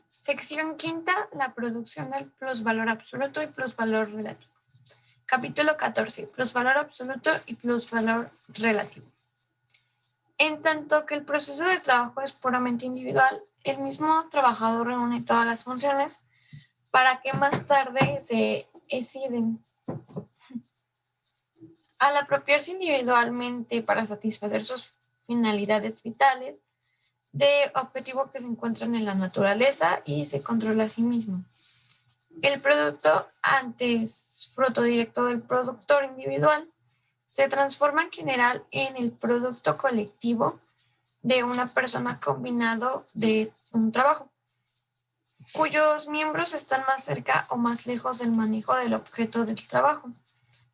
Sección quinta, la producción del plusvalor absoluto y plusvalor relativo. Capítulo 14, plusvalor absoluto y plusvalor relativo. En tanto que el proceso de trabajo es puramente individual, el mismo trabajador reúne todas las funciones para que más tarde se esciden. Al apropiarse individualmente para satisfacer sus finalidades vitales, de objetivo que se encuentran en la naturaleza y se controla a sí mismo. El producto, antes fruto directo del productor individual, se transforma en general en el producto colectivo de una persona combinado de un trabajo, cuyos miembros están más cerca o más lejos del manejo del objeto del trabajo.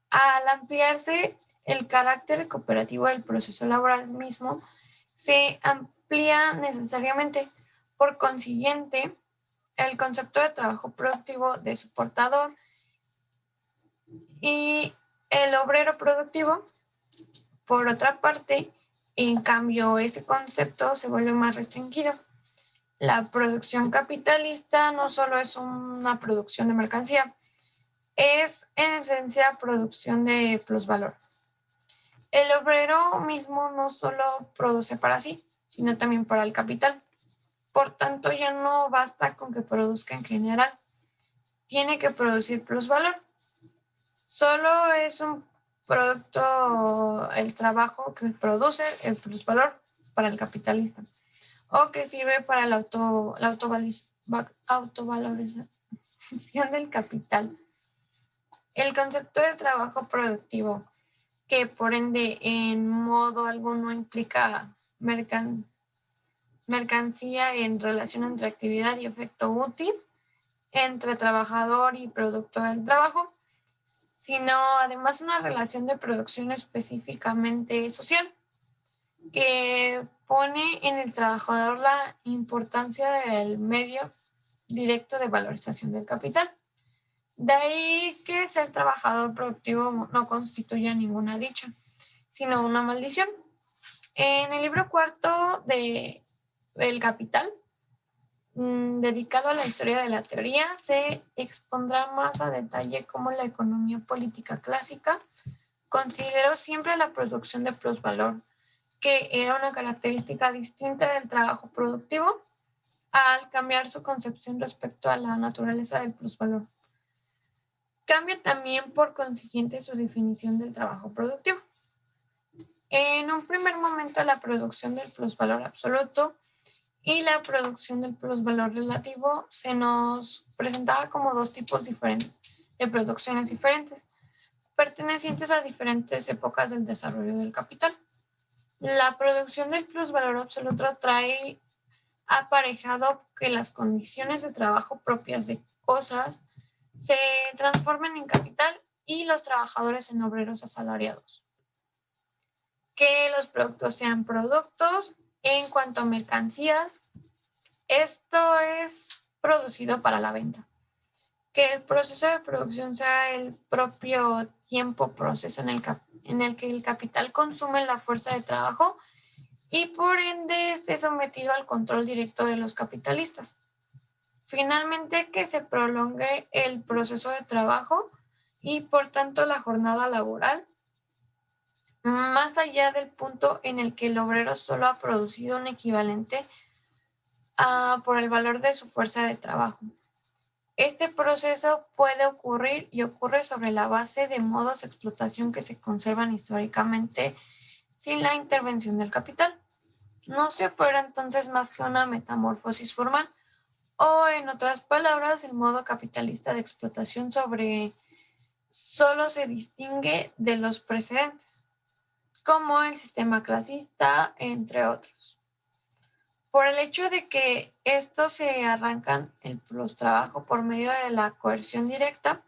Al ampliarse el carácter cooperativo del proceso laboral mismo, se amplía necesariamente. Por consiguiente, el concepto de trabajo productivo de su portador y el obrero productivo, por otra parte, en cambio, ese concepto se vuelve más restringido. La producción capitalista no solo es una producción de mercancía, es en esencia producción de plusvalor. El obrero mismo no solo produce para sí, sino también para el capital. Por tanto, ya no basta con que produzca en general, tiene que producir plusvalor. Solo es un producto el trabajo que produce el plusvalor para el capitalista o que sirve para la autovalorización del capital. El concepto de trabajo productivo, que por ende en modo alguno implica mercancía en relación entre actividad y efecto útil entre trabajador y producto del trabajo, sino además una relación de producción específicamente social, que pone en el trabajador la importancia del medio directo de valorización del capital. De ahí que ser trabajador productivo no constituye ninguna dicha, sino una maldición. En el libro cuarto de El Capital, dedicado a la historia de la teoría, se expondrá más a detalle cómo la economía política clásica consideró siempre la producción de plusvalor, que era una característica distinta del trabajo productivo, al cambiar su concepción respecto a la naturaleza del plusvalor. Cambia también, por consiguiente, su definición del trabajo productivo. En un primer momento, la producción del plusvalor absoluto y la producción del plusvalor relativo se nos presentaba como dos tipos diferentes de producciones diferentes, pertenecientes a diferentes épocas del desarrollo del capital. La producción del plusvalor absoluto trae aparejado que las condiciones de trabajo propias de cosas se transformen en capital y los trabajadores en obreros asalariados. Que los productos sean productos en cuanto a mercancías, esto es producido para la venta. Que el proceso de producción sea el propio tiempo proceso en el que el capital consume la fuerza de trabajo y por ende esté sometido al control directo de los capitalistas. Finalmente, que se prolongue el proceso de trabajo y por tanto la jornada laboral, más allá del punto en el que el obrero solo ha producido un equivalente por el valor de su fuerza de trabajo. Este proceso puede ocurrir y ocurre sobre la base de modos de explotación que se conservan históricamente sin la intervención del capital. No se opera entonces más que una metamorfosis formal, o en otras palabras, el modo capitalista de explotación solo se distingue de los precedentes, como el sistema clasista, entre otros. Por el hecho de que estos se arrancan el trabajo por medio de la coerción directa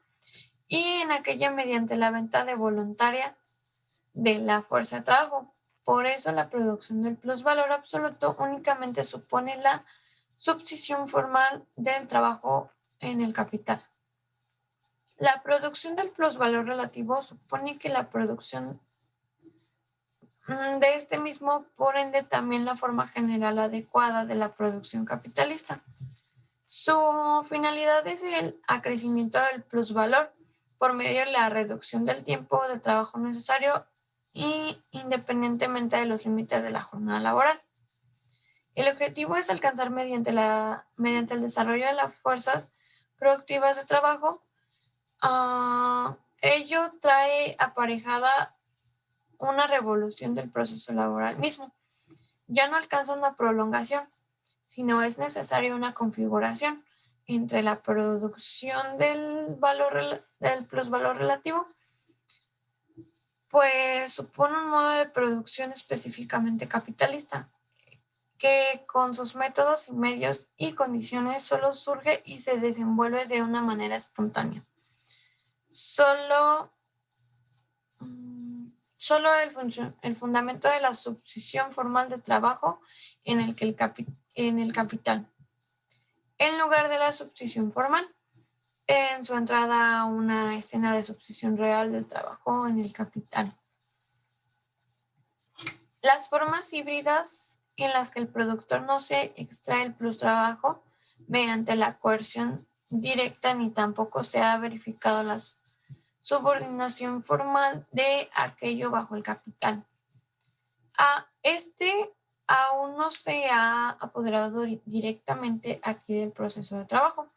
y en aquella mediante la venta de voluntaria de la fuerza de trabajo. Por eso la producción del plusvalor absoluto únicamente supone la subsisión formal del trabajo en el capital. La producción del plusvalor relativo supone que la producción de este mismo, por ende, también la forma general adecuada de la producción capitalista. Su finalidad es el acrecimiento del plusvalor por medio de la reducción del tiempo de trabajo necesario y independientemente de los límites de la jornada laboral. El objetivo es alcanzar mediante el desarrollo de las fuerzas productivas de trabajo. Ello trae aparejada una revolución del proceso laboral mismo. Ya no alcanza una prolongación, sino es necesaria una configuración entre la producción del plusvalor relativo, pues supone un modo de producción específicamente capitalista, que con sus métodos y medios y condiciones solo surge y se desenvuelve de una manera espontánea. Solo el fundamento de la subsisión formal de trabajo en el capital, en lugar de la subsisión formal, en su entrada a una escena de subsisión real del trabajo en el capital. Las formas híbridas en las que el productor no se extrae el plus-trabajo mediante la coerción directa ni tampoco se ha verificado la subordinación formal de aquello bajo el capital. Este aún no se ha apoderado directamente aquí del proceso de trabajo.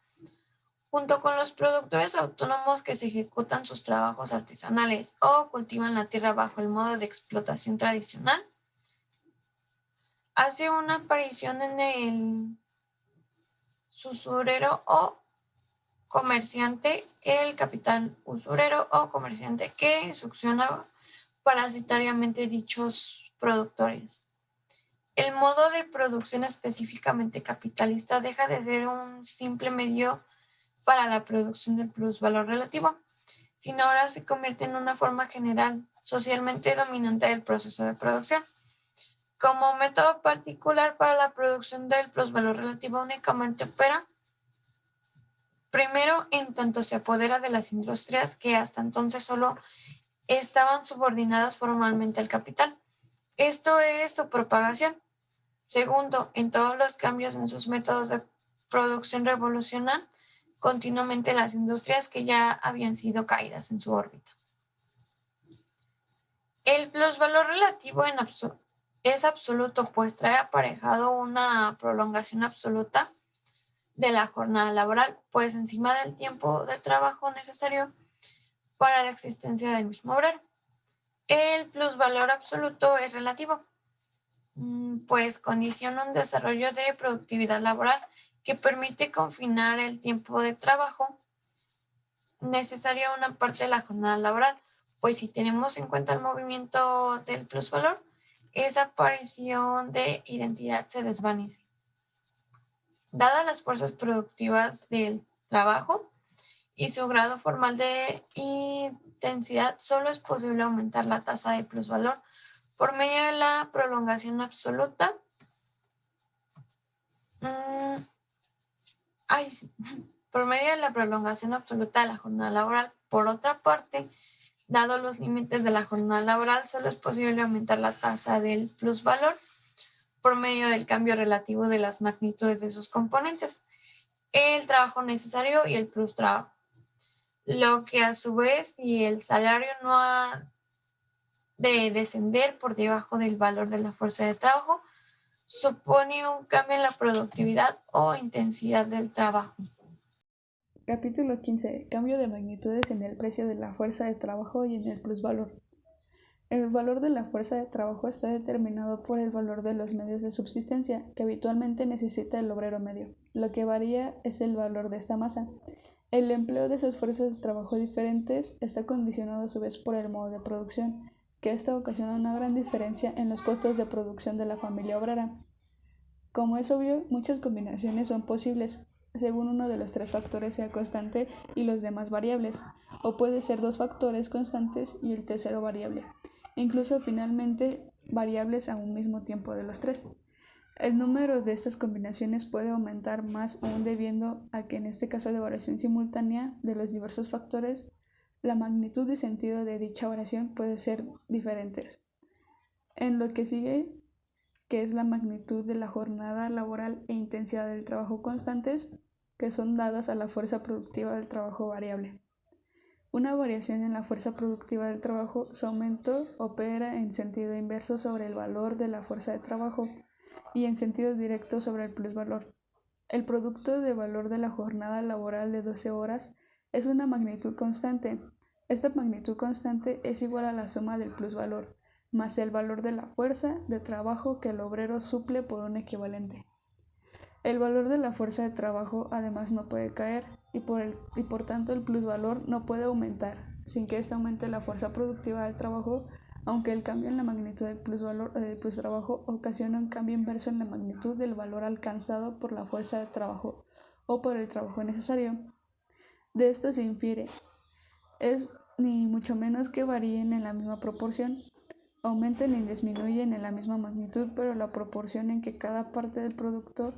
Junto con los productores autónomos que se ejecutan sus trabajos artesanales o cultivan la tierra bajo el modo de explotación tradicional, hace una aparición en el usurero o comerciante, el capital usurero o comerciante que succiona parasitariamente dichos productores. El modo de producción específicamente capitalista deja de ser un simple medio para la producción del plusvalor relativo, sino ahora se convierte en una forma general, socialmente dominante del proceso de producción. Como método particular para la producción del plusvalor relativo únicamente opera primero en tanto se apodera de las industrias que hasta entonces solo estaban subordinadas formalmente al capital. Esto es su propagación. Segundo, en todos los cambios en sus métodos de producción revolucionan continuamente las industrias que ya habían sido caídas en su órbita. El plusvalor relativo es absoluto, pues trae aparejado una prolongación absoluta de la jornada laboral, pues encima del tiempo de trabajo necesario para la existencia del mismo obrero. El plusvalor absoluto es relativo, pues condiciona un desarrollo de productividad laboral que permite confinar el tiempo de trabajo necesario a una parte de la jornada laboral, pues si tenemos en cuenta el movimiento del plusvalor, esa aparición de identidad se desvanece. Dadas las fuerzas productivas del trabajo y su grado formal de intensidad, solo es posible aumentar la tasa de plusvalor por medio de la prolongación absoluta. Por medio de la prolongación absoluta de la jornada laboral. Por otra parte, dado los límites de la jornada laboral, solo es posible aumentar la tasa del plusvalor por medio del cambio relativo de las magnitudes de sus componentes, el trabajo necesario y el plus trabajo. Lo que a su vez, si el salario no ha de descender por debajo del valor de la fuerza de trabajo, supone un cambio en la productividad o intensidad del trabajo. Capítulo 15. Cambio de magnitudes en el precio de la fuerza de trabajo y en el plusvalor. El valor de la fuerza de trabajo está determinado por el valor de los medios de subsistencia que habitualmente necesita el obrero medio. Lo que varía es el valor de esta masa. El empleo de esas fuerzas de trabajo diferentes está condicionado a su vez por el modo de producción, que esta ocasiona una gran diferencia en los costos de producción de la familia obrera. Como es obvio, muchas combinaciones son posibles, según uno de los tres factores sea constante y los demás variables, o puede ser dos factores constantes y el tercero variable, incluso finalmente variables a un mismo tiempo de los tres. El número de estas combinaciones puede aumentar más aún debiendo a que en este caso de variación simultánea de los diversos factores, la magnitud y sentido de dicha variación puede ser diferentes. En lo que sigue, que es la magnitud de la jornada laboral e intensidad del trabajo constantes, que son dadas a la fuerza productiva del trabajo variable. Una variación en la fuerza productiva del trabajo, su aumento opera en sentido inverso sobre el valor de la fuerza de trabajo y en sentido directo sobre el plusvalor. El producto de valor de la jornada laboral de 12 horas es una magnitud constante. Esta magnitud constante es igual a la suma del plusvalor, más el valor de la fuerza de trabajo que el obrero suple por un equivalente. El valor de la fuerza de trabajo además no puede caer y por tanto el plusvalor no puede aumentar sin que éste aumente la fuerza productiva del trabajo, aunque el cambio en la magnitud del plusvalor del plustrabajo ocasiona un cambio inverso en la magnitud del valor alcanzado por la fuerza de trabajo o por el trabajo necesario. De esto se infiere, es ni mucho menos que varíen en la misma proporción, aumenten ni disminuyen en la misma magnitud, pero la proporción en que cada parte del producto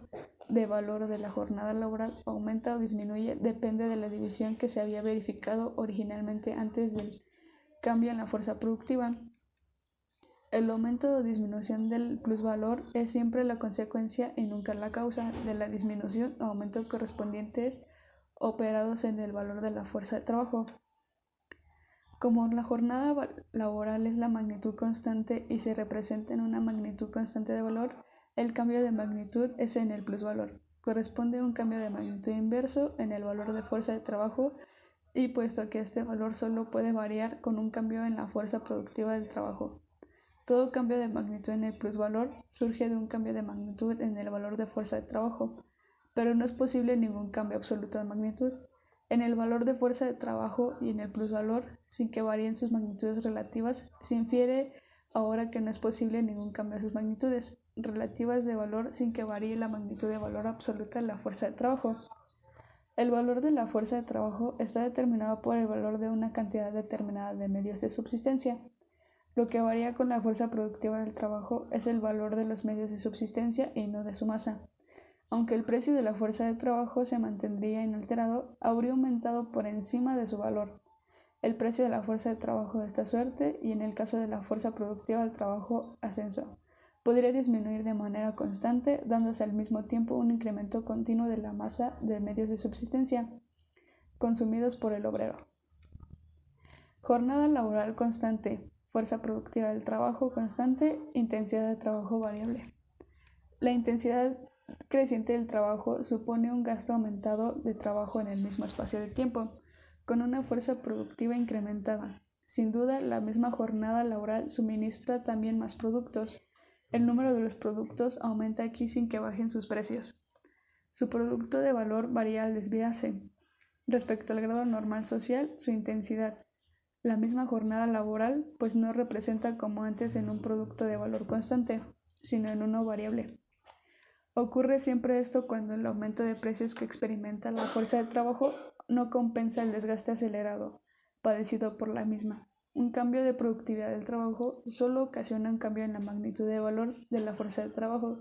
de valor de la jornada laboral aumenta o disminuye depende de la división que se había verificado originalmente antes del cambio en la fuerza productiva. El aumento o disminución del plusvalor es siempre la consecuencia y nunca la causa de la disminución o aumento correspondientes operados en el valor de la fuerza de trabajo. Como la jornada laboral es la magnitud constante y se representa en una magnitud constante de valor, el cambio de magnitud es en el plusvalor. Corresponde a un cambio de magnitud inverso en el valor de fuerza de trabajo y puesto que este valor solo puede variar con un cambio en la fuerza productiva del trabajo. Todo cambio de magnitud en el plusvalor surge de un cambio de magnitud en el valor de fuerza de trabajo, pero no es posible ningún cambio absoluto de magnitud en el valor de fuerza de trabajo y en el plusvalor sin que varíen sus magnitudes relativas. Se infiere ahora que no es posible ningún cambio de sus magnitudes relativas de valor sin que varíe la magnitud de valor absoluta de la fuerza de trabajo. El valor de la fuerza de trabajo está determinado por el valor de una cantidad determinada de medios de subsistencia. Lo que varía con la fuerza productiva del trabajo es el valor de los medios de subsistencia y no de su masa. Aunque el precio de la fuerza de trabajo se mantendría inalterado, habría aumentado por encima de su valor. El precio de la fuerza de trabajo de esta suerte, y en el caso de la fuerza productiva del trabajo, ascenso. Podría disminuir de manera constante, dándose al mismo tiempo un incremento continuo de la masa de medios de subsistencia consumidos por el obrero. Jornada laboral constante, fuerza productiva del trabajo constante, intensidad de trabajo variable. La intensidad creciente del trabajo supone un gasto aumentado de trabajo en el mismo espacio de tiempo, con una fuerza productiva incrementada. Sin duda, la misma jornada laboral suministra también más productos. El número de los productos aumenta aquí sin que bajen sus precios. Su producto de valor varía al desviarse. Respecto al grado normal social, su intensidad. La misma jornada laboral, pues no representa como antes en un producto de valor constante, sino en uno variable. Ocurre siempre esto cuando el aumento de precios que experimenta la fuerza de trabajo no compensa el desgaste acelerado padecido por la misma. Un cambio de productividad del trabajo solo ocasiona un cambio en la magnitud de valor de la fuerza de trabajo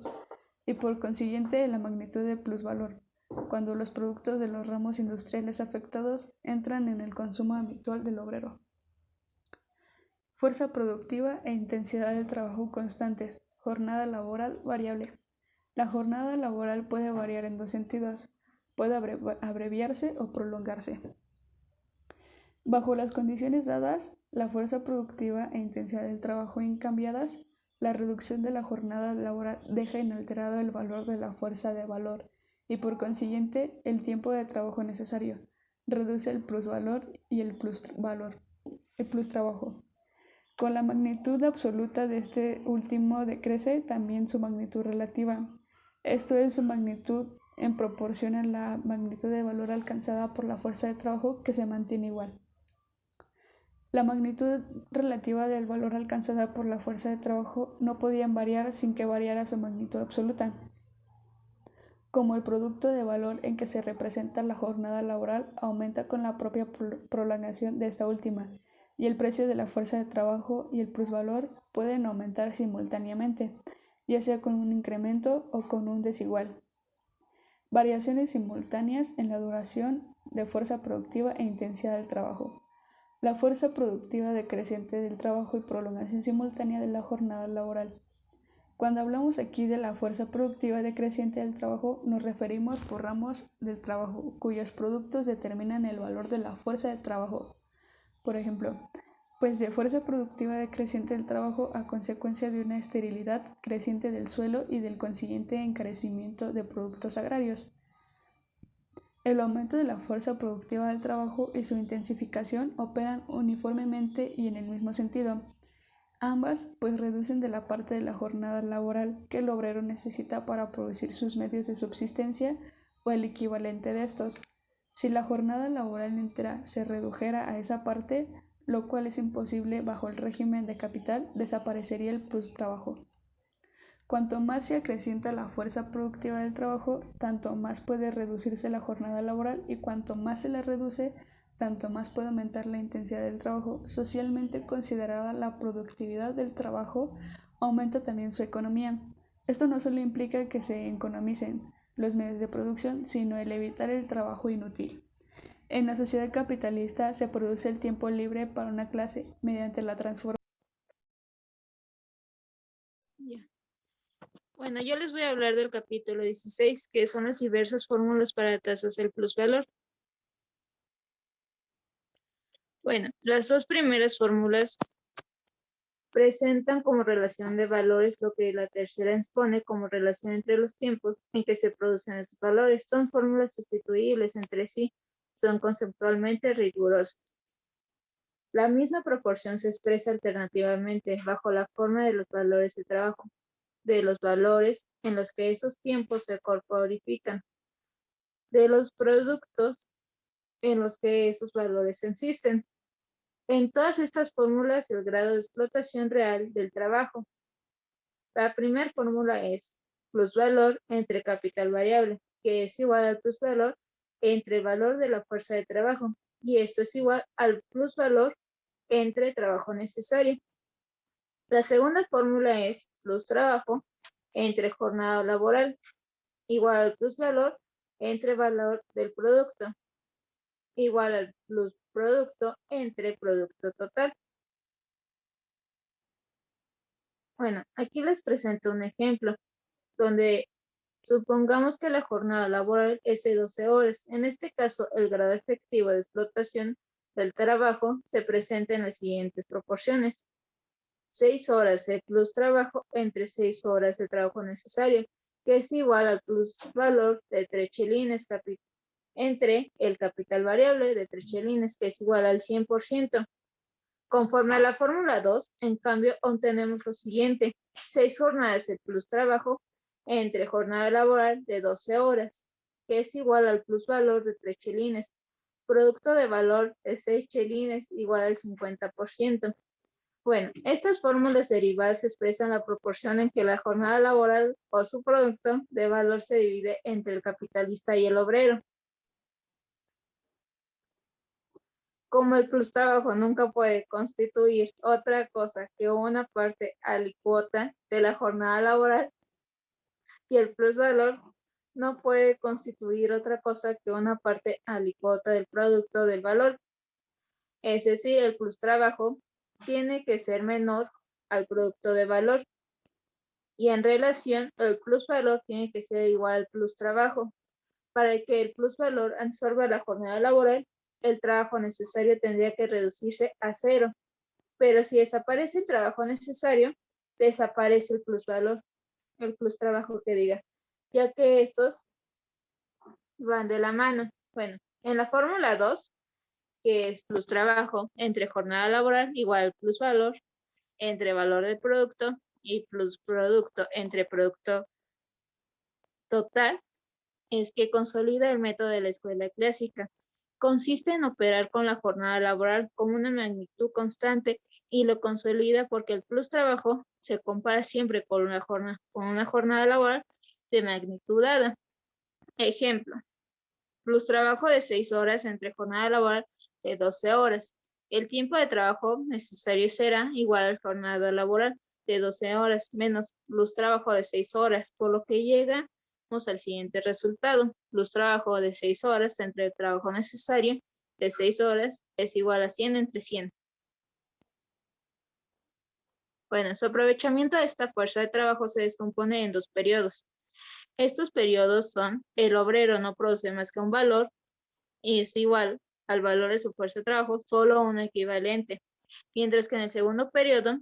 y por consiguiente en la magnitud de plusvalor, cuando los productos de los ramos industriales afectados entran en el consumo habitual del obrero. Fuerza productiva e intensidad del trabajo constantes. Jornada laboral variable. La jornada laboral puede variar en dos sentidos, puede abreviarse o prolongarse. Bajo las condiciones dadas, la fuerza productiva e intensidad del trabajo incambiadas, la reducción de la jornada laboral deja inalterado el valor de la fuerza de valor y por consiguiente el tiempo de trabajo necesario, reduce el plusvalor y el plustrabajo. Con la magnitud absoluta de este último decrece también su magnitud relativa. Esto es su magnitud en proporción a la magnitud de valor alcanzada por la fuerza de trabajo que se mantiene igual. La magnitud relativa del valor alcanzada por la fuerza de trabajo no podían variar sin que variara su magnitud absoluta. Como el producto de valor en que se representa la jornada laboral aumenta con la propia prolongación de esta última, y el precio de la fuerza de trabajo y el plusvalor pueden aumentar simultáneamente, ya sea con un incremento o con un desigual. Variaciones simultáneas en la duración de fuerza productiva e intensidad del trabajo. La fuerza productiva decreciente del trabajo y prolongación simultánea de la jornada laboral. Cuando hablamos aquí de la fuerza productiva decreciente del trabajo, nos referimos por ramos del trabajo, cuyos productos determinan el valor de la fuerza de trabajo. Por ejemplo, pues de fuerza productiva decreciente del trabajo a consecuencia de una esterilidad creciente del suelo y del consiguiente encarecimiento de productos agrarios. El aumento de la fuerza productiva del trabajo y su intensificación operan uniformemente y en el mismo sentido. Ambas pues reducen de la parte de la jornada laboral que el obrero necesita para producir sus medios de subsistencia o el equivalente de estos. Si la jornada laboral entera se redujera a esa parte, lo cual es imposible bajo el régimen de capital, desaparecería el trabajo. Cuanto más se acrecienta la fuerza productiva del trabajo, tanto más puede reducirse la jornada laboral y cuanto más se la reduce, tanto más puede aumentar la intensidad del trabajo. Socialmente considerada la productividad del trabajo, aumenta también su economía. Esto no solo implica que se economicen los medios de producción, sino el evitar el trabajo inútil. En la sociedad capitalista se produce el tiempo libre para una clase mediante la transformación. Bueno, yo les voy a hablar del capítulo 16, que son las diversas fórmulas para tasas del plusvalor. Bueno, las dos primeras fórmulas presentan como relación de valores lo que la tercera expone como relación entre los tiempos en que se producen estos valores. Son fórmulas sustituibles entre sí, son conceptualmente rigurosas. La misma proporción se expresa alternativamente bajo la forma de los valores de trabajo, de los valores en los que esos tiempos se corporifican, de los productos en los que esos valores existen. En todas estas fórmulas, el grado de explotación real del trabajo. La primera fórmula es plusvalor entre capital variable, que es igual al plusvalor entre el valor de la fuerza de trabajo, y esto es igual al plusvalor entre trabajo necesario. La segunda fórmula es plus trabajo entre jornada laboral, igual al plusvalor entre valor del producto, igual al plus producto entre producto total. Bueno, aquí les presento un ejemplo donde supongamos que la jornada laboral es de 12 horas. En este caso, el grado efectivo de explotación del trabajo se presenta en las siguientes proporciones. 6 horas de plus trabajo entre 6 horas de trabajo necesario, que es igual al plus valor de 3 chelines entre el capital variable de 3 chelines, que es igual al 100%. Conforme a la fórmula 2, en cambio, obtenemos lo siguiente: 6 jornadas de plus trabajo entre jornada laboral de 12 horas, que es igual al plusvalor de 3 chelines, producto de valor de 6 chelines igual al 50%. Bueno, estas fórmulas derivadas expresan la proporción en que la jornada laboral o su producto de valor se divide entre el capitalista y el obrero. Como el plus trabajo nunca puede constituir otra cosa que una parte alícuota de la jornada laboral, y el plusvalor no puede constituir otra cosa que una parte alícuota del producto del valor. Es decir, el plus trabajo tiene que ser menor al producto de valor, y en relación el plusvalor tiene que ser igual al plus trabajo. Para que el plusvalor absorba la jornada laboral, el trabajo necesario tendría que reducirse a 0. Pero si desaparece el trabajo necesario, desaparece el plusvalor, el plus trabajo que diga, ya que estos van de la mano. Bueno, en la fórmula 2, que es plus trabajo entre jornada laboral igual al plusvalor entre valor del producto y plus producto entre producto total, es que consolida el método de la escuela clásica. Consiste en operar con la jornada laboral como una magnitud constante y lo consolida porque el plus trabajo se compara siempre con una jornada laboral de magnitud dada. Ejemplo, plus trabajo de 6 horas entre jornada laboral de 12 horas. El tiempo de trabajo necesario será igual a la jornada laboral de 12 horas menos plus trabajo de 6 horas, por lo que llegamos al siguiente resultado. Plus trabajo de 6 horas entre el trabajo necesario de 6 horas es igual a 100 entre 100. Bueno, su aprovechamiento de esta fuerza de trabajo se descompone en 2 periodos. Estos periodos son: el obrero no produce más que un valor y es igual al valor de su fuerza de trabajo, solo un equivalente. Mientras que en el segundo periodo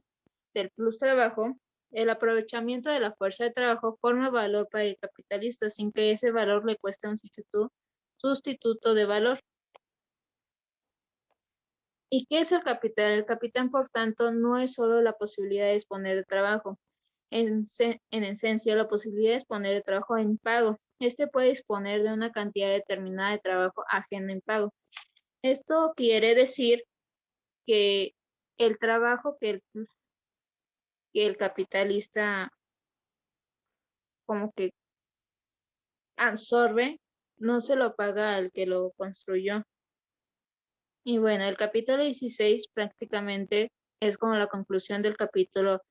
del plus trabajo, el aprovechamiento de la fuerza de trabajo forma valor para el capitalista sin que ese valor le cueste un sustituto de valor. ¿Y qué es el capital? El capital, por tanto, no es solo la posibilidad de disponer de trabajo. En esencia, la posibilidad de disponer de trabajo en pago. Este puede disponer de una cantidad determinada de trabajo ajeno en pago. Esto quiere decir que el trabajo que el capitalista como que absorbe no se lo paga al que lo construyó. Y bueno, el capítulo 16 prácticamente es como la conclusión del capítulo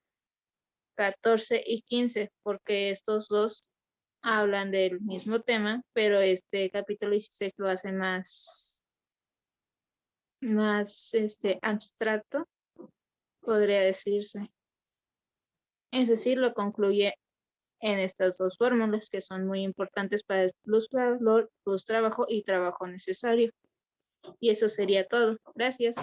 14 y 15, porque estos dos hablan del mismo tema, pero este capítulo 16 lo hace más abstracto, podría decirse. Es decir, lo concluye en estas dos fórmulas que son muy importantes para el plus valor, plus trabajo y trabajo necesario. Y eso sería todo. Gracias.